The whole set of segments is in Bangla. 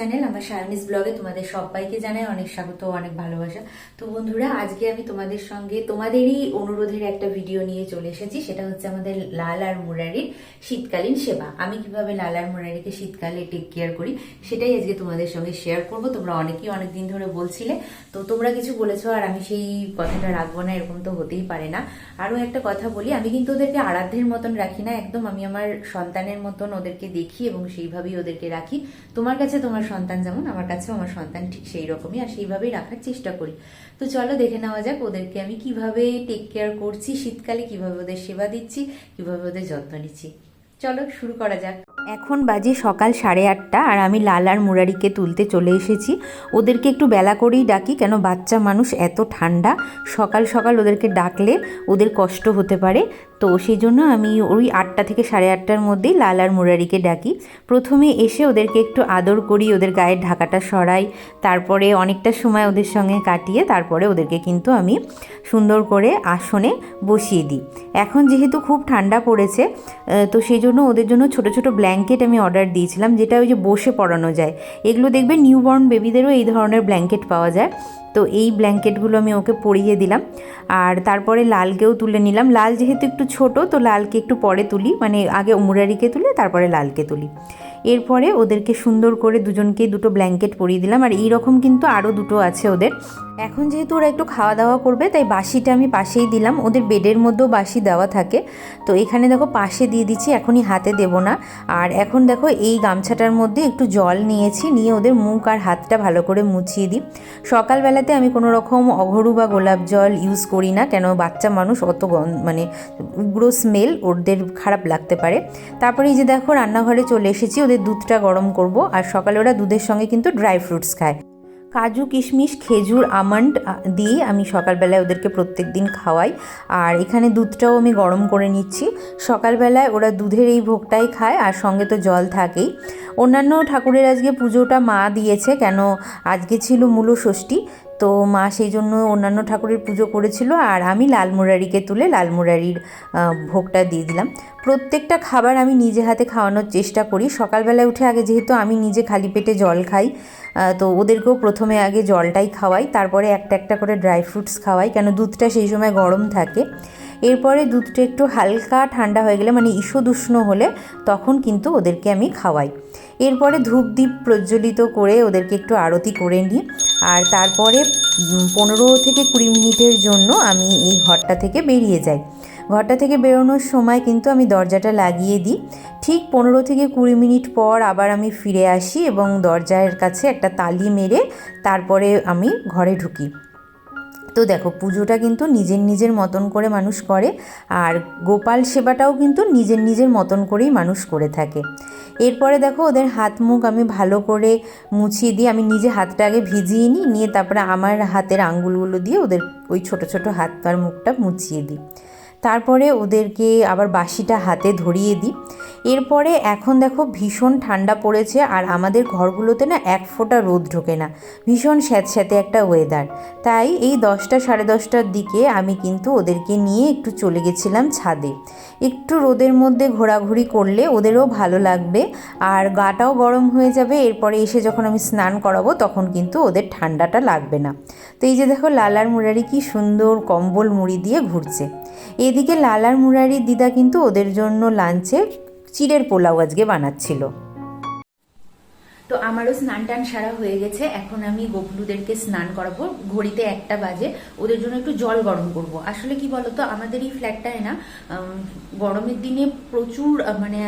চ্যানেল আমার সায়নিস ব্লগে তোমাদের সবাইকে জানাই অনেক স্বাগত, অনেক ভালোবাসা। তো বন্ধুরা, আজকে আমি তোমাদের সঙ্গে তোমাদেরই অনুরোধের একটা ভিডিও নিয়ে চলে এসেছি। সেটা হচ্ছে আমাদের লাল আর মুরারির শীতকালীন সেবা। আমি কিভাবে লাল আর মুরারিকে শীতকালে টেক কেয়ার করি সেটাই আজকে তোমাদের সঙ্গে শেয়ার করব। তোমরা অনেকেই অনেকদিন ধরে বলছিলে, তো তোমরা কিছু বলেছো আর আমি সেই কথাটা রাখবো না, এরকম তো হতেই পারে না। আরও একটা কথা বলি, আমি কিন্তু ওদেরকে আরাধ্যের মতন রাখি না, একদম আমি আমার সন্তানের মতন ওদেরকে দেখি এবং সেইভাবেই ওদেরকে রাখি। তোমার কাছে তোমার সন্তান যেমন, আমার কাছেও আমার সন্তান ঠিক সেই রকমই, আর সেইভাবেই রাখার চেষ্টা করি। তো চলো দেখে নেওয়া যাক ওদেরকে আমি কিভাবে টেক কেয়ার করছি শীতকালে, কিভাবে ওদের সেবা দিচ্ছি, কিভাবে ওদের যত্ন নিচ্ছি। চলো শুরু করা যাক। এখন বাজে সকাল 8:30 আর আমি লাল আর মুরারিকে তুলতে চলে এসেছি। ওদেরকে একটু বেলা করেই ডাকি, কেন বাচ্চা মানুষ, এত ঠান্ডা, সকাল সকাল ওদেরকে ডাকলে ওদের কষ্ট হতে পারে। তো সেই জন্য আমি ওই 8টা থেকে 8:30টার মধ্যেই লাল আর মুরারিকে ডাকি। প্রথমে এসে ওদেরকে একটু আদর করি, ওদের গায়ের ঢাকাটা সরাই, তারপরে অনেকটা সময় ওদের সঙ্গে কাটিয়ে তারপরে ওদেরকে কিন্তু আমি সুন্দর করে আসনে বসিয়ে দিই। এখন যেহেতু খুব ঠান্ডা পড়েছে, তো সেই জন্য ওদের জন্য ছোট ছোট ব্ল্যাঙ্কেট আমি অর্ডার দিয়েছিলাম, যেটা ওই যে বসে পরানো যায়। এগুলো দেখবে নিউবর্ন বেবিদেরও এই ধরনের ব্ল্যাঙ্কেট পাওয়া যায়। তো এই ব্ল্যাঙ্কেটগুলো আমি ওকে পরিয়ে দিলাম, আর তারপরে লালকেও তুলে নিলাম। লাল যেহেতু একটু ছোট, তো লালকে একটু পরে তুলি, মানে আগে মুরারিকে তুলে তারপরে লালকে তুলি। এরপরে ওদেরকে সুন্দর করে দুজনকেই দুটো ব্ল্যাঙ্কেট পরিয়ে দিলাম। আর এই রকম কিন্তু আরও দুটো আছে ওদের। এখন যেহেতু ওরা একটু খাওয়া দাওয়া করবে, তাই বাসিটা আমি পাশেই দিলাম। ওদের বেডের মধ্যেও বাসি দেওয়া থাকে, তো এখানে দেখো পাশে দিয়ে দিচ্ছি, এখনই হাতে দেবো না। আর এখন দেখো এই গামছাটার মধ্যে একটু জল নিয়েছি, নিয়ে ওদের মুখ আর হাতটা ভালো করে মুছিয়ে দিই। সকালবেলাতে আমি কোনো রকম অঘরু বা গোলাপ জল ইউজ করি না, কেন বাচ্চা মানুষ অত মানে উগ্র স্মেল, ওদের খারাপ লাগতে পারে। তারপরে এই যে দেখো রান্নাঘরে চলে এসেছি, ওদের দুধটা গরম করব। আর সকালে ওরা দুধের সঙ্গে কিন্তু ড্রাই ফ্রুটস খায়, কাজু কিশমিশ খেজুর আমন্ড দিয়ে আমি সকালবেলায় ওদেরকে প্রত্যেক দিন খাওয়াই। আর এখানে দুধটাও আমি গরম করে নিচ্ছি। সকালবেলায় ওরা দুধের এই ভোগটাই খায়, আর সঙ্গে তো জল থাকেই। অন্যান্য ঠাকুরের আজকে পুজোটা মা দিয়েছে, কেন আজকে ছিল মূলষষ্ঠী, তো মা সেই জন্য অন্যান্য ঠাকুরের পুজো করেছিল। আর আমি লাল মুরারিকে তুলে লাল মুরারির ভোগটা দিয়ে দিলাম। প্রত্যেকটা খাবার আমি নিজে হাতে খাওয়ানোর চেষ্টা করি। সকালবেলায় উঠে আগে যেহেতু আমি নিজে খালি পেটে জল খাই, তো ওদেরকেও প্রথমে আগে জলটাই খাওয়াই, তারপরে একটা একটা করে ড্রাই ফ্রুটস খাওয়াই, কেন দুধটা সেই সময় গরম থাকে। এরপরে দুধটা একটু হালকা ঠান্ডা হয়ে গেলে, মানে ঈষদুষ্ণ হলে, তখন কিন্তু ওদেরকে আমি খাওয়াই। এরপরে ধূপ দ্বীপ প্রজ্বলিত করে ওদেরকে একটু আরতি করে নিই। আর তারপরে 15 থেকে 20 মিনিটের জন্য আমি এই ঘরটা থেকে বেরিয়ে যাই। ঘরটা থেকে বেরোনোর সময় কিন্তু আমি দরজাটা লাগিয়ে দিই। ঠিক 15 থেকে 20 মিনিট পর আবার আমি ফিরে আসি এবং দরজার কাছে একটা তালি মেরে তারপরে আমি ঘরে ঢুকি। তো দেখো পুজোটা কিন্তু নিজের নিজের মতন করে মানুষ করে, আর গোপাল সেবাটাও কিন্তু নিজের নিজের মতন করেই মানুষ করে থাকে। এরপরে দেখো ওদের হাত মুখ আমি ভালো করে মুছিয়ে দিই। আমি নিজে হাতটা আগে ভিজিয়ে নিই, নিয়ে তারপরে আমার হাতের আঙ্গুলগুলো দিয়ে ওদের ওই ছোট ছোট হাত আর মুখটা মুছিয়ে দিই। তারপরে ওদেরকে আবার বাসিটা হাতে ধরিয়ে দিই। এরপরে এখন দেখো ভীষণ ঠান্ডা পড়েছে, আর আমাদের ঘরগুলোতে না এক ফোঁটা রোদ ঢোকে না, ভীষণ স্যাঁতস্যাঁতে একটা ওয়েদার। তাই এই 10টা 10:30টার দিকে আমি কিন্তু ওদেরকে নিয়ে একটু চলে গেছিলাম ছাদে। একটু রোদের মধ্যে ঘোরাঘুরি করলে ওদেরও ভালো লাগবে, আর গাটাও গরম হয়ে যাবে। এরপরে এসে যখন আমি স্নান করাবো তখন কিন্তু ওদের ঠান্ডাটা লাগবে না। তো এই যে দেখো লাল আর মুরারি কি সুন্দর কম্বল মুড়ি দিয়ে ঘুরছে। এদিকে লাল আর মুরারির দিদা কিন্তু ওদের জন্য লাঞ্চে চিড়ের পোলাও আজকে বানাচ্ছিল। তো আমারও স্নান টান সারা হয়ে গেছে। এখন আমি গবলুদেরকে স্নান করাবো। ঘড়িতে 1টা বাজে। ওদের জন্য একটু জল গরম করব। আসলে কি বলতো, আমাদের এই ফ্ল্যাটটায় না গরমের দিনে প্রচুর মানে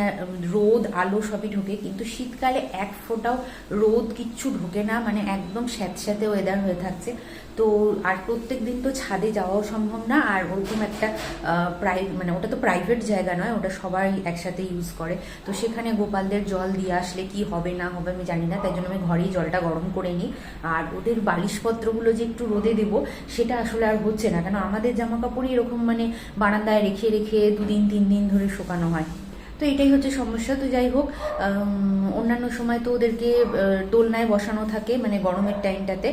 রোদ আলো সবই ঢোকে, কিন্তু শীতকালে এক ফোঁটাও রোদ কিচ্ছু ঢোকে না, মানে একদম স্যাঁতস্যাঁতে ওয়েদার হয়ে থাকছে। তো আর প্রত্যেক দিন তো ছাদে যাওয়াও সম্ভব না, আর ওরকম একটা মানে ওটা তো প্রাইভেট জায়গা নয়, ওটা সবাই একসাথে ইউজ করে। তো সেখানে গোপালদের জল দিয়ে আসলে কি হবে না হবে আমি জানি না, তাই জন্য আমি ঘরেই জলটা গরম করে নিই। আর ওদের বালিশপত্রগুলো যে একটু রোদে দেবো সেটা আসলে আর হচ্ছে না, কেন আমাদের জামা কাপড়ই এরকম মানে বারান্দায় রেখে রেখে 2 দিন 3 দিন ধরে শুকানো হয়। তো এটাই হচ্ছে সমস্যা। তো যাই হোক, অন্যান্য সময় তো ওদেরকে দোলনায় বসানো থাকে মানে গরমের টাইমটাতে,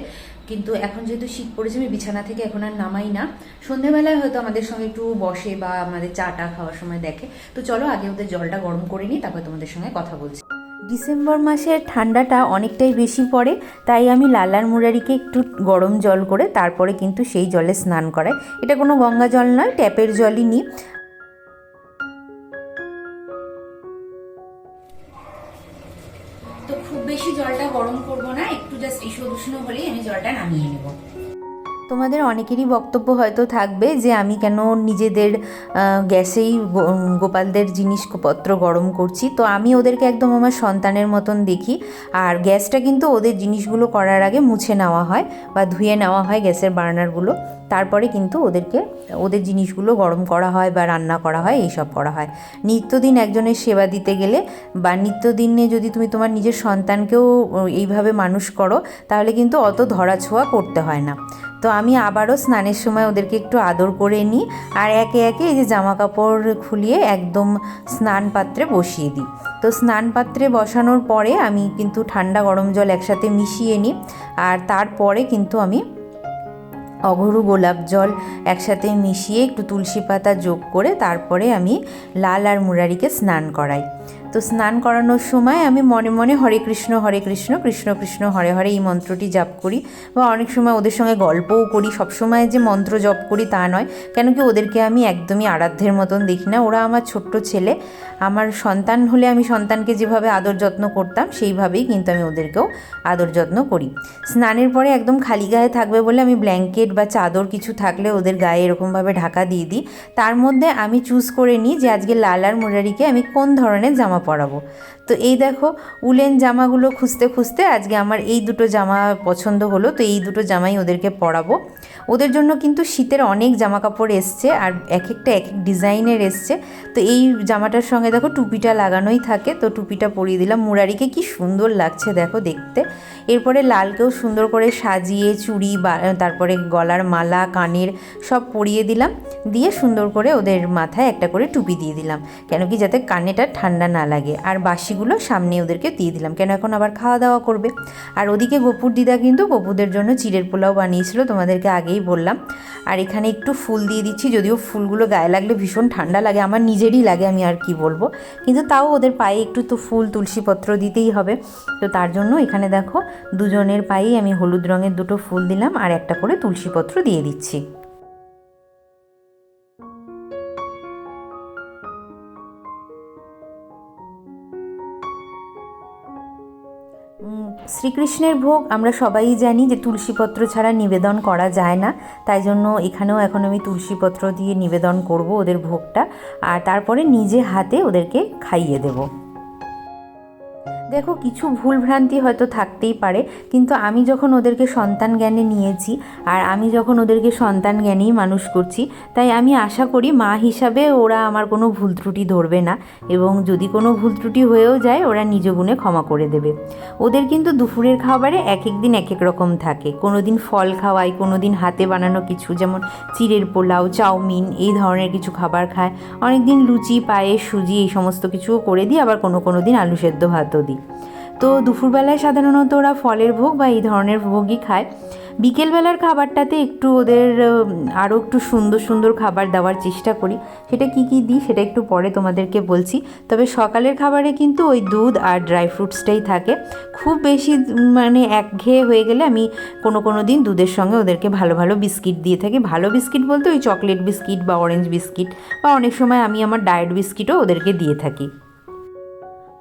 কিন্তু এখন যেহেতু শীত পড়েছে আমি বিছানা থেকে এখন আর নামাই না। সন্ধ্যেবেলায় হয়তো আমাদের সঙ্গে একটু বসে বা আমাদের চা টা খাওয়ার সময় দেখে। তো চলো আগে ওদের জলটা গরম করে নিই, তারপর তোমাদের সঙ্গে কথা বলছি। ডিসেম্বর মাসের ঠান্ডাটা অনেকটাই বেশি পড়ে, তাই আমি লালার মুরারিকে একটু গরম জল করে তারপরে কিন্তু সেই জলে স্নান করাই। এটা কোনো গঙ্গা জল নয়, ট্যাপের জলই নিই। তো খুব বেশি জলটা গরম করব না, একটু জাস্ট ঈষদুষ্ণ হলেই আমি জলটা নামিয়ে নেব। তোমাদের অনেকেরই বক্তব্য হয়তো থাকবে যে আমি কেন নিজেদের গ্যাসেই গোপালদের জিনিসপত্র গরম করছি। তো আমি ওদেরকে একদম আমার সন্তানের মতন দেখি, আর গ্যাসটা কিন্তু ওদের জিনিসগুলো করার আগে মুছে নেওয়া হয় বা ধুয়ে নেওয়া হয় গ্যাসের বার্নারগুলো, তারপরে কিন্তু ওদের জিনিসগুলো গরম করা হয় বা রান্না করা হয়, এইসব করা হয়। নিত্যদিন একজনের সেবা দিতে গেলে বা নিত্যদিনে যদি তুমি তোমার নিজের সন্তানকেও এইভাবে মানুষ করো, তাহলে কিন্তু অত ধরাছোঁয়া করতে হয় না। তো আমি আবারও স্নানের সময় ওদেরকে একটু আদর করে নিই, আর একে একে এই যে জামা কাপড় খুলিয়ে একদম স্নান পাত্রে বসিয়ে দিই। তো স্নান পাত্রে বসানোর পরে আমি কিন্তু ঠান্ডা গরম জল একসাথে মিশিয়ে নিই, আর তারপরে কিন্তু আমি অঘরু গোলাপ জল একসাথে মিশিয়ে একটু তুলসী পাতা যোগ করে তারপরে আমি লাল আর মুরারিকে স্নান করাই। তো স্নান করানোর সময় আমি মনে মনে হরে কৃষ্ণ কৃষ্ণ কৃষ্ণ হরে হরে এই মন্ত্রটি জপ করি, বা অনেক সময় ওদের সঙ্গে গল্পও করি। সবসময় যে মন্ত্র জপ করি তা নয়, কেন কি ওদেরকে আমি একদমই আরাধ্যের মতন দেখি না। ওরা আমার ছোট্ট ছেলে, আমার সন্তান হলে আমি সন্তানকে যেভাবে আদর যত্ন করতাম সেইভাবেই কিন্তু আমি ওদেরকেও আদর যত্ন করি। স্নানের পরে একদম খালি গায়ে থাকবে বলে আমি ব্ল্যাঙ্কেট বা চাদর কিছু থাকলে ওদের গায়ে এরকমভাবে ঢাকা দিয়ে দিই। তার মধ্যে আমি চুজ করে নিই যে আজকে লাল আর মুরারিকে আমি কোন ধরনের জামা পরাবো। তো এই দেখো, উলেন জামাগুলো খুঁজতে খুঁজতে আজকে আমার এই দুটো জামা পছন্দ হলো, তো এই দুটো জামাই ওদেরকে পরাবো। ওদের জন্য কিন্তু শীতের অনেক জামা কাপড় এসছে, আর এক একটা এক এক ডিজাইনের এসছে। তো এই জামাটার সঙ্গে দেখো টুপিটা লাগানোই থাকে, তো টুপিটা পরিয়ে দিলাম। মুরারিকে কি সুন্দর লাগছে দেখো দেখতে। এরপরে লালকেও সুন্দর করে সাজিয়ে চুড়ি বা তারপরে গলার মালা, কানের সব পরিয়ে দিলাম, দিয়ে সুন্দর করে ওদের মাথায় একটা করে টুপি দিয়ে দিলাম, কেন কি যাতে কানেটা ঠান্ডা না লাগে। আর বাসিগুলো সামনে ওদেরকে দিয়ে দিলাম, কেন এখন আবার খাওয়া দাওয়া করবে। আর ওদিকে গোপুর দিদা কিন্তু গোপুদের জন্য চিড়ের পোলাও বানিয়েছিল, তোমাদেরকে আগেই বললাম। আর এখানে একটু ফুল দিয়ে দিচ্ছি, যদিও ফুলগুলো গায়ে লাগলে ভীষণ ঠান্ডা লাগে, আমার নিজেরই লাগে, আমি আর কি বলবো, কিন্তু তাও ওদের পায়ে একটু তো ফুল তুলসীপত্র দিতেই হবে। তো তার জন্য এখানে দেখো দুজনের পায়েই আমি হলুদ রঙের দুটো ফুল দিলাম আর একটা করে তুলসীপত্র দিয়ে দিচ্ছি। শ্রীকৃষ্ণের ভোগ আমরা সবাই জানি যে তুলসীপত্র ছাড়া নিবেদন করা যায় না, তাই জন্য এখানেও এখন আমি তুলসীপত্র দিয়ে নিবেদন করব ওদের ভোগটা, আর তারপরে নিজে হাতে ওদেরকে খাইয়ে দেবো। দেখো, কিছু ভুলভ্রান্তি হয়তো থাকতেই পারে, কিন্তু আমি যখন ওদেরকে সন্তান জ্ঞানে নিয়েছি আর আমি যখন ওদেরকে সন্তান জ্ঞানেই মানুষ করছি, তাই আমি আশা করি মা হিসাবে ওরা আমার কোনো ভুল ত্রুটি ধরবে না, এবং যদি কোনো ভুল ত্রুটি হয়েও যায় ওরা নিজ গুণে ক্ষমা করে দেবে। ওদের কিন্তু দুপুরের খাবারে এক এক দিন এক এক রকম থাকে, কোনো দিন ফল খাওয়াই, কোনো দিন হাতে বানানো কিছু যেমন চিড়ের পোলাও, চাউমিন এই ধরনের কিছু খাবার খায়, অনেক দিন লুচি, পায়েস, সুজি এই সমস্ত কিছুও করে দিই, আবার কোনো দিন আলু সেদ্ধ ভাতও দিই। তো দুপুরবেলায় সাধারণত ওরা ফলের ভোগ বা এই ধরনের ভোগই খায়। বিকেলবেলার খাবারটাতে একটু ওদের আরও একটু সুন্দর সুন্দর খাবার দেওয়ার চেষ্টা করি, সেটা কি কি দিই সেটা একটু পরে তোমাদেরকে বলছি। তবে সকালের খাবারে কিন্তু ওই দুধ আর ড্রাই ফ্রুটসটাই থাকে। খুব বেশি মানে একঘেয়ে হয়ে গেলে আমি কোনো দিন দুধের সঙ্গে ওদেরকে ভালো ভালো বিস্কিট দিয়ে থাকি। ভালো বিস্কিট বলতে ওই চকলেট বিস্কিট বা অরেঞ্জ বিস্কিট, বা অনেক সময় আমি আমার ডায়েট বিস্কিটও ওদেরকে দিয়ে থাকি।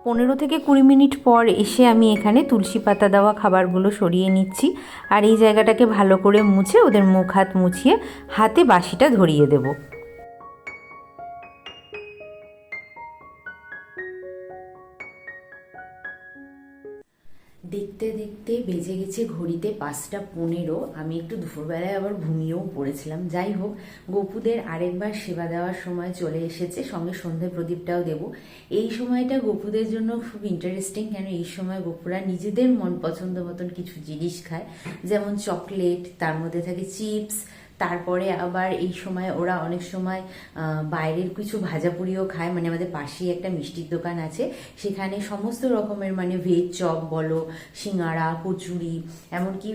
15 থেকে 20 মিনিট পর এসে আমি এখানে তুলসী পাতা দেওয়া খাবারগুলো সরিয়ে নিচ্ছি, আর এই জায়গাটাকে ভালো করে মুছে ওদের মুখ হাত মুছিয়ে হাতে বাসিটা ধরিয়ে দেবো। দেখতে দেখতে বেজে গেছে ঘড়িতে 5:15। আমি একটু দুপুরবেলায় আবার ঘুমিয়েও পড়েছিলাম। যাই হোক, গোপুদের আরেকবার সেবা দেওয়ার সময় চলে এসেছে, সঙ্গে সন্ধে প্রদীপটাও দেব। এই সময়টা গোপুদের জন্য খুব ইন্টারেস্টিং, কেন এই সময় গোপুরা নিজেদের মন পছন্দ মতন কিছু জিনিস খায়, যেমন চকলেট, তার মধ্যে থাকে চিপস, তারপরে আবার এই সময় ওরা অনেক সময় বাইরের কিছু ভাজাপুরিও খায়। মানে আমাদের পাশেই একটা মিষ্টির দোকান আছে, সেখানে সমস্ত রকমের মানে ভেজ চপ বলো, সিঙ্গাড়া, কচুরি, এমনকি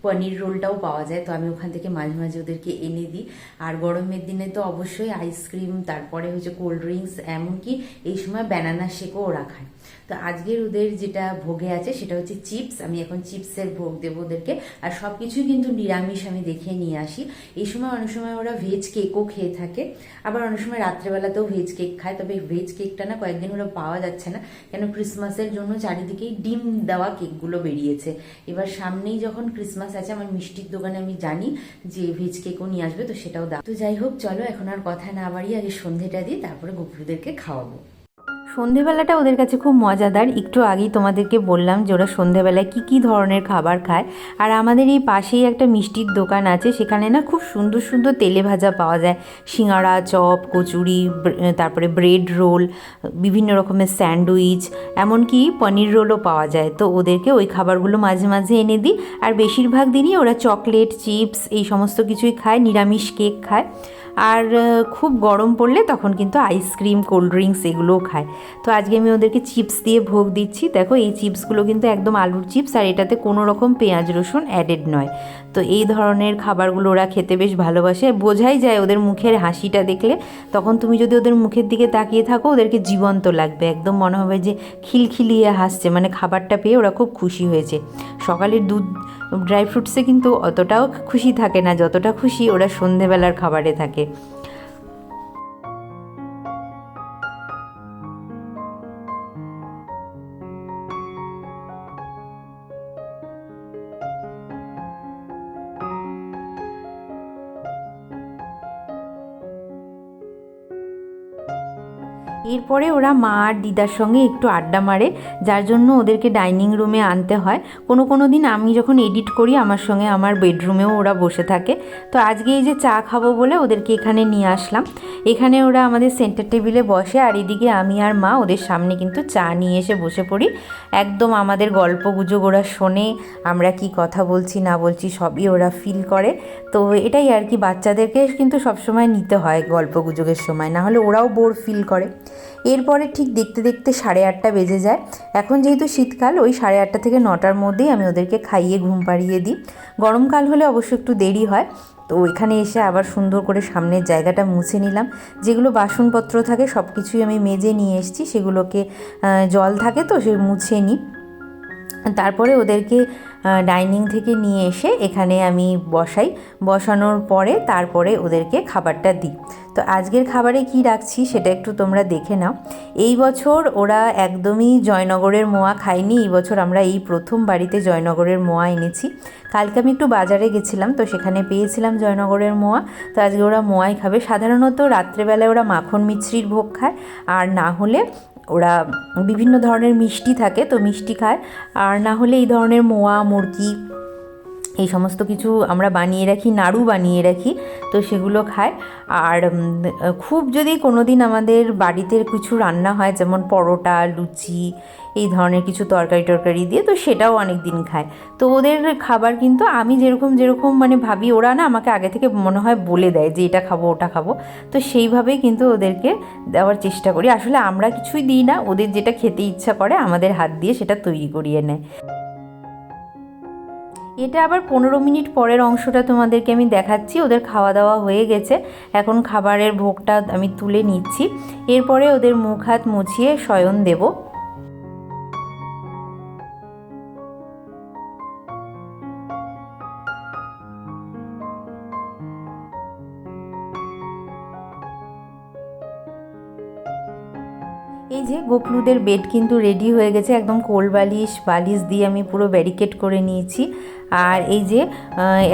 পনির রোলটাও পাওয়া যায়, তো আমি ওখান থেকে মাঝে মাঝে ওদেরকে এনে দিই। আর গরমের দিনে তো অবশ্যই আইসক্রিম, তারপরে হচ্ছে কোল্ড ড্রিঙ্কস, এমনকি এই সময় ব্যানানা শেকও ওরা খায়। তো আজকের ওদের যেটা ভোগে আছে সেটা হচ্ছে চিপস। আমি এখন চিপসের ভোগ দেবো ওদেরকে। আর সব কিছুই কিন্তু নিরামিষ আমি দেখে নিয়ে আসি। এই সময় অনেক সময় ওরা ভেজ কেকও খেয়ে থাকে, আবার অনেক সময় রাত্রেবেলাতেও ভেজ কেক খায়। তবে ভেজ কেকটা না কয়েকদিন ওরা পাওয়া যাচ্ছে না, কেন ক্রিসমাসের জন্য চারিদিকেই ডিম দেওয়া কেকগুলো বেরিয়েছে। এবার সামনেই যখন ক্রিসমাস আছে, আমার মিষ্টির দোকানে আমি জানি যে ভেজ কেকও নিয়ে আসবে, তো সেটাও দাও। তো যাই হোক, চলো এখন আর কথা না বাড়িয়ে আগে সন্ধেটা দিই, তারপরে গপুরুদেরকে খাওয়াবো। সন্ধেবেলাটা ওদের কাছে খুব মজাদার। একটু আগেই তোমাদেরকে বললাম যে ওরা সন্ধেবেলায় কী কী ধরনের খাবার খায়। আর আমাদের এই পাশেই একটা মিষ্টির দোকান আছে, সেখানে না খুব সুন্দর সুন্দর তেলে ভাজা পাওয়া যায়, সিঙ্গাড়া, চপ, কচুরি, তারপরে ব্রেড রোল, বিভিন্ন রকমের স্যান্ডউইচ, এমনকি পনির রোলও পাওয়া যায়। তো ওদেরকে ওই খাবারগুলো মাঝে মাঝে এনে দিই। আর বেশিরভাগ দিনই ওরা চকলেট, চিপস এই সমস্ত কিছুই খায়, নিরামিষ কেক খায়। আর খুব গরম পড়লে তখন কিন্তু আইসক্রিম, কোল্ড ড্রিঙ্কস এগুলোও খায়। তো আজকে আমি ওদেরকে চিপস দিয়ে ভোগ দিচ্ছি। দেখো, এই চিপসগুলো কিন্তু একদম আলুর চিপস, আর এটাতে কোনো রকম পেঁয়াজ রসুন অ্যাডেড নয়। তো এই ধরনের খাবারগুলো ওরা খেতে বেশ ভালোবাসে, বোঝাই যায় ওদের মুখের হাসিটা দেখলে। তখন তুমি যদি ওদের মুখের দিকে তাকিয়ে থাকো, ওদেরকে জীবন্ত লাগবে, একদম মনে হবে যে খিলখিলিয়ে হাসছে, মানে খাবারটা পেয়ে ওরা খুব খুশি হয়েছে। সকালের দুধ, ড্রাই ফ্রুটসে কিন্তু অতটাও খুশি থাকে না যতটা খুশি ওরা সন্ধেবেলার খাবারে থাকে। এরপরে ওরা মা আর দিদার সঙ্গে একটু আড্ডা মারে, যার জন্য ওদেরকে ডাইনিং রুমে আনতে হয়। কোনো দিন আমি যখন এডিট করি, আমার সঙ্গে আমার বেডরুমেও ওরা বসে থাকে। তো আজকে এই যে চা খাবো বলে ওদেরকে এখানে নিয়ে আসলাম। এখানে ওরা আমাদের সেন্টার টেবিলে বসে, আর এদিকে আমি আর মা ওদের সামনে কিন্তু চা নিয়ে এসে বসে পড়ি। একদম আমাদের গল্প গুজব ওরা শোনে, আমরা কি কথা বলছি না বলছি সবই ওরা ফিল করে। তো এটাই আর কি, বাচ্চাদেরকে কিন্তু সবসময় নিতে হয় গল্প গুজবের সময়, না হলে ওরাও বোর ফিল করে। এরপরে ঠিক দেখতে দেখতে 8:30 বেজে যায়। এখন যেহেতু শীতকাল, ওই 8:30 থেকে 9টার মধ্যেই আমি ওদেরকে খাইয়ে ঘুম পাড়িয়ে দিই। গরমকাল হলে অবশ্য একটু দেরি হয়। তো এখানে এসে আবার সুন্দর করে সামনের জায়গাটা মুছে নিলাম। যেগুলো বাসনপত্র থাকে সব কিছুই আমি মেজে নিয়ে এসেছি, সেগুলোকে জল থাকে তো সে মুছে নিই। তারপরে ওদেরকে ডাইনিং থেকে নিয়ে এসে এখানে আমি বসাই। বসানোর পরে তারপরে ওদেরকে খাবারটা দিই। তো আজকের খাবারে কি রাখছি সেটা একটু তোমরা দেখে নাও। এই বছর ওরা একদমই জয়নগরের মোয়া খায়নি। এই বছর আমরা এই প্রথম বাড়িতে জয়নগরের মোয়া এনেছি। কালকে আমি একটু বাজারে গেছিলাম, তো সেখানে পেয়েছিলাম জয়নগরের মোয়া। তো আজকে ওরা মোয়াই খাবে। সাধারণত রাত্রেবেলায় ওরা মাখন মিছরির ভোগ খায়, আর না হলে ওরা বিভিন্ন ধরনের মিষ্টি থাকে তো মিষ্টি খায়, আর না হলে এই ধরনের মোয়া, মুরগি এই সমস্ত কিছু আমরা বানিয়ে রাখি, নাড়ু বানিয়ে রাখি, তো সেগুলো খায়। আর খুব যদি কোনো দিন আমাদের বাড়িতে কিছু রান্না হয়, যেমন পরোটা, লুচি, এই ধরনের কিছু তরকারি দিয়ে, তো সেটাও অনেক দিন খায়। তো ওদের খাবার কিন্তু আমি যেরকম মানে ভাবি, ওরা না আমাকে আগে থেকে মনে হয় বলে দেয় যে এটা খাবো ওটা খাবো, তো সেইভাবেই কিন্তু ওদেরকে দেওয়ার চেষ্টা করি। আসলে আমরা কিছুই দিই না, ওদের যেটা খেতে ইচ্ছা করে আমাদের হাত দিয়ে সেটা তৈরি করিয়ে নেয়। এটা আবার 15 মিনিট পরের অংশটা তোমাদেরকে আমি দেখাচ্ছি। ওদের খাওয়া দাওয়া হয়ে গেছে, এখন খাবারের ভোগটা আমি তুলে নিচ্ছি। এরপরে ওদের মুখ হাত মুছিয়ে শয়ন দেব। এই যে গোপলুদের বেড কিন্তু রেডি হয়ে গেছে, একদম কোল বালিশ দিয়ে আমি পুরো ব্যারিকেড করে নিয়েছি। আর এই যে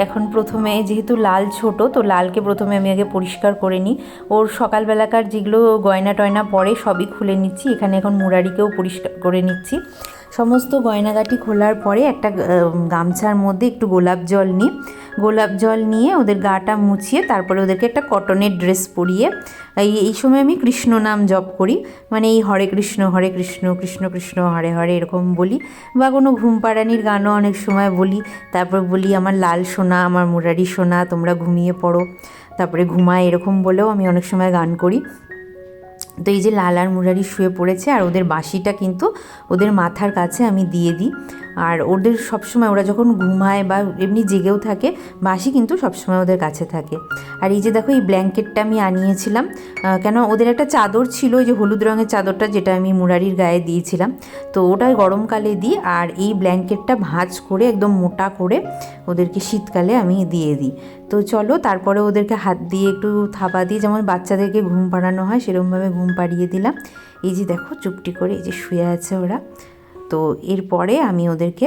এখন প্রথমে যেহেতু লাল ছোট, তো লালকে প্রথমে আমি আগে পরিষ্কার করে নিই। ওর সকালবেলাকার যেগুলো গয়না টয়না পরে সবই খুলে নিচ্ছি। এখানে এখন মুরারিকেও পরিষ্কার করে নিচ্ছি। সমস্ত গয়নাগাটি খোলার পরে একটা গামছার মধ্যে একটু গোলাপ জল নিয়ে ওদের গাটা মুছিয়ে তারপরে ওদেরকে একটা কটনের ড্রেস পরিয়ে এই সময় আমি কৃষ্ণ নাম জপ করি, মানে এই হরে কৃষ্ণ কৃষ্ণ কৃষ্ণ হরে হরে এরকম বলি, বা কোনো ঘুম পাড়ানির গানও অনেক সময় বলি। তারপর বলি আমার লাল সোনা, আমার মুরারি সোনা, তোমরা ঘুমিয়ে পড়ো, তারপরে ঘুমায়, এরকম বলেও আমি অনেক সময় গান করি। তো এই যে লাল আর মুরারি শুয়ে পড়েছে, আর ওদের বাঁশিটা কিন্তু ওদের মাথার কাছে আমি দিয়ে দিই। আর ওদের সবসময় ওরা যখন ঘুমায় বা এমনি জেগেও থাকে, মাসি কিন্তু সবসময় ওদের কাছে থাকে। আর এই যে দেখো এই ব্ল্যাঙ্কেটটা আমি আনিয়েছিলাম, কেন ওদের একটা চাদর ছিল, ওই যে হলুদ রঙের চাদরটা যেটা আমি মুরারির গায়ে দিয়েছিলাম, তো ওটাই গরমকালে দিই। আর এই ব্ল্যাঙ্কেটটা ভাঁজ করে একদম মোটা করে ওদেরকে শীতকালে আমি দিয়ে দিই। তো চলো তারপরে ওদেরকে হাত দিয়ে একটু থাবা দিয়ে, যেমন বাচ্চাদেরকে ঘুম পাড়ানো হয় সেরকমভাবে ঘুম পাড়িয়ে দিলাম। এই যে দেখো চুপটি করে এই যে শুয়ে আছে ওরা। তো এরপরে আমি ওদেরকে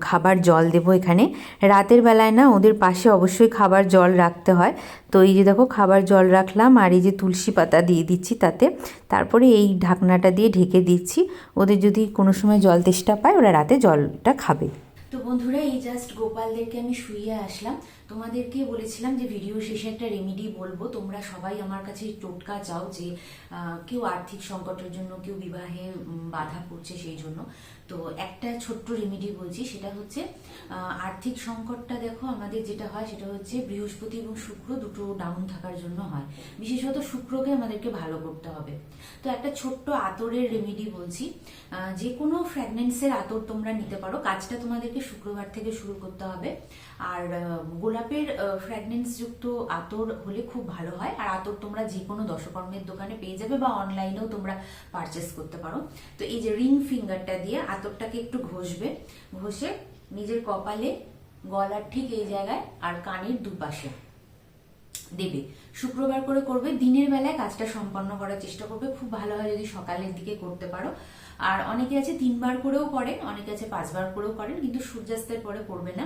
খাবার জল দেবো। এখানে রাতের বেলায় না ওদের পাশে অবশ্যই খাবার জল রাখতে হয়। তো এই যে দেখো খাবার জল রাখলাম, আর এই যে তুলসী পাতা দিয়ে দিচ্ছি তাতে, তারপরে এই ঢাকনাটা দিয়ে ঢেকে দিচ্ছি। ওদের যদি কোনো সময় জল তেষ্টা পায় ওরা রাতে জলটা খাবে। তো বন্ধুরা এই জাস্ট গোপালদেরকে আমি শুইয়ে আসলাম। তোমাদেরকে বলেছিলাম যে ভিডিও শেষে একটা রেমেডি বলবো। তোমরা সবাই আমার কাছে টোটকা চাও, যে কেউ আর্থিক সংকটের জন্য, কেউ বিবাহে বাধা পড়ছে সেই জন্য। তো একটা ছোট্ট রেমেডি বলছি, সেটা হচ্ছে আর্থিক সংকটটা দেখো আমাদের যেটা হয় সেটা হচ্ছে বৃহস্পতি এবং শুক্র দুটো ডাউন থাকার জন্য হয়। বিশেষত শুক্রকে আমাদেরকে ভালো করতে হবে। তো একটা ছোট্ট আতরের রেমেডি বলছি। যে কোনো ফ্র্যাগনেন্সের আতর তোমরা নিতে পারো। কাজটা তোমাদেরকে শুক্রবার থেকে শুরু করতে হবে। আর গোলাপের ফ্র্যাগনেন্স যুক্ত আতর হলে খুব ভালো হয়। আর আতর তোমরা যে কোনো দশকর্মের দোকানে পেয়ে যাবে, বা অনলাইনেও তোমরা পারচেস করতে পারো। তো এই যে রিং ফিঙ্গারটা দিয়ে আতরটাকে একটু ঘষবে, ঘষে নিজের কপালে, গলার ঠিক এই জায়গায় আর কানের দুপাশে দেবে। শুক্রবার করে করবে। দিনের বেলায় কাজটা সম্পন্ন করার চেষ্টা করবে। খুব ভালো হয় যদি সকালের দিকে করতে পারো। আর অনেকে আছে 3 বার করেও করেন, অনেকে আছে 5 বার করেও করেন, কিন্তু সূর্যাস্তের পরে করবে না,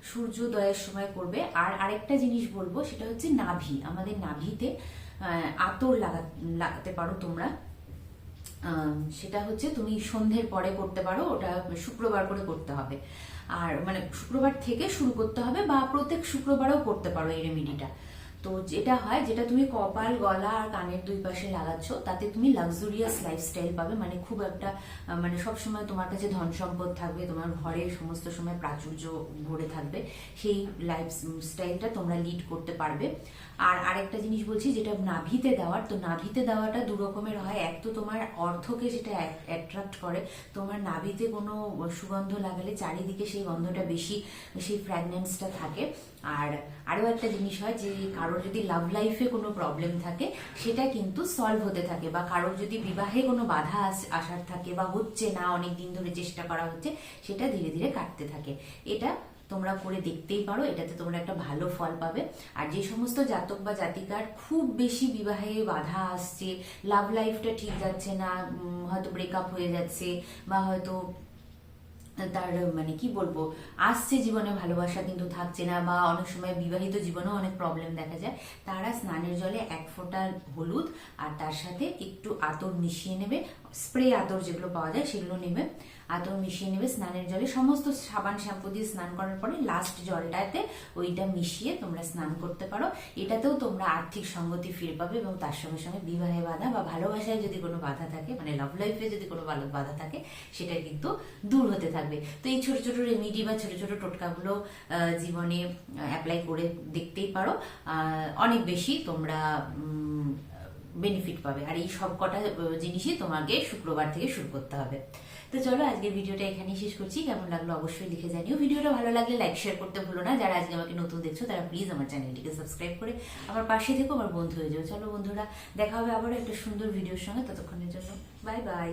সূর্যোদয়ের সময় করবে। আর আরেকটা জিনিস বলবো, সেটা হচ্ছে নাভি। আমাদের নাভিতে আতর লাগাতে পারো তোমরা। সেটা হচ্ছে তুমি সন্ধ্যের পরে করতে পারো, ওটা শুক্রবার করে করতে হবে। আর মানে শুক্রবার থেকে শুরু করতে হবে, বা প্রত্যেক শুক্রবারেও করতে পারো এই রেমেডিটা। তো যেটা হয়, যেটা তুমি কপাল, গলা আর কানের দুই পাশে লাগাচ্ছ, তাতে তুমি লাক্সুরিয়াস লাইফস্টাইল পাবে। মানে খুব একটা মানে সবসময় তোমার কাছে ধন সম্পদ থাকবে, তোমার ঘরের সমস্ত সময় প্রাচুর্য ভরে থাকবে, সেই লাইফস্টাইলটা তোমরা লিড করতে পারবে। আর আরেকটা জিনিস বলছি, যেটা নাভিতে দেওয়ার, তো নাভিতে দেওয়াটা দু রকমের হয়। এক তো তোমার অর্থকে সেটা অ্যাট্রাক্ট করে, তোমার নাভিতে কোনো সুগন্ধ লাগালে চারিদিকে সেই গন্ধটা বেশি, সেই ফ্র্যাগনেন্সটা থাকে। আর আরও একটা জিনিস হয়, যে কারোর যদি লাভ লাইফে কোনো প্রবলেম থাকে সেটা কিন্তু সলভ হতে থাকে, বা কারোর যদি বিবাহে কোনো বাধা আসার থাকে, বা হচ্ছে না, অনেক দিন ধরে চেষ্টা করা হচ্ছে, সেটা ধীরে ধীরে কাটতে থাকে। এটা তোমরা করে দেখতেই পারো, এটাতে তোমরা একটা ভালো ফল পাবে। আর যে সমস্ত জাতক বা জাতিকার খুব বেশি বিবাহে বাধা আসছে, লাভ লাইফটা ঠিক যাচ্ছে না, হয়তো ব্রেকআপ হয়ে যাচ্ছে, বা হয়তো তার মানে কি বলবো, আসছে জীবনে ভালোবাসা কিন্তু থাকছে না, বা অনেক সময় বিবাহিত জীবনেও অনেক প্রবলেম দেখা যায়, তারা স্নানের জলে 1 ফোঁটা হলুদ আর তার সাথে একটু আতর মিশিয়ে নেবে। স্প্রে আতর যেগুলো পাওয়া যায় সেগুলো নেবে, আতর মিশিয়ে নেবে স্নানের জলে। সমস্ত সাবান শ্যাম্পু দিয়ে স্নান করার পরে লাস্ট জলটাতে ওইটা মিশিয়ে তোমরা স্নান করতে পারো। এটাতেও তোমরা আর্থিক সঙ্গতি ফিরে পাবে, এবং তার সঙ্গে সঙ্গে বিবাহে বাধা বা ভালোবাসায় যদি কোনো বাধা থাকে, মানে লাভ লাইফে যদি কোনো বাধা থাকে, সেটা কিন্তু দূর হতে থাকবে। তো এই ছোট ছোট রেমিডি বা ছোট ছোট টোটকাগুলো জীবনে অ্যাপ্লাই করে দেখতেই পারো। অনেক বেশি তোমরা বেনিফিট পাবে। আর এই সব কটা জিনিসই তোমাকে শুক্রবার থেকে শুরু করতে হবে। তো চলো আজকের ভিডিওটা এখানেই শেষ করছি। কেমন লাগলো অবশ্যই লিখে জানিও। ভিডিওটা ভালো লাগলে লাইক শেয়ার করতে ভুলো না। যারা আজকে আমাকে নতুন দেখছো তারা প্লিজ আমার চ্যানেলটিকে সাবস্ক্রাইব করে আমার পাশে থেকো, আমার বন্ধু হয়ে যাও। চলো বন্ধুরা, দেখা হবে আবারও একটা সুন্দর ভিডিওর সঙ্গে। ততক্ষণের জন্য বাই বাই।